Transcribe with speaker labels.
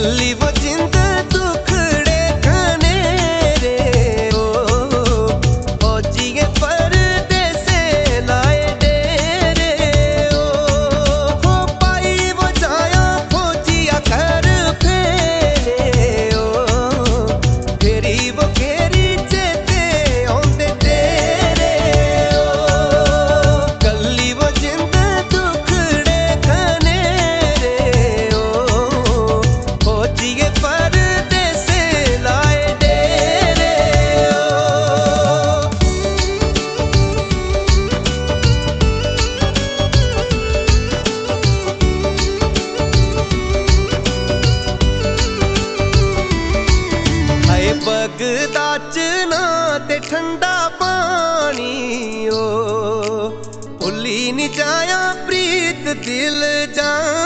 Speaker 1: कल्ली वो जिंद दुखड़े खाने रे ओ फौजिए परदेसे लाए डेरे ओ पाई वो जाया फौजिया घर फेरे ओ फेरी वो घेरी चेते आंदे तेरे ओ कल्ली वो जिंद दुखड़े खाने रे ओ फौजिए परदेसे लाए डेरे ओ हाय बगदा चना ते ठंडा पानी ओ भुल्ली नी जाया प्रीत दिल जान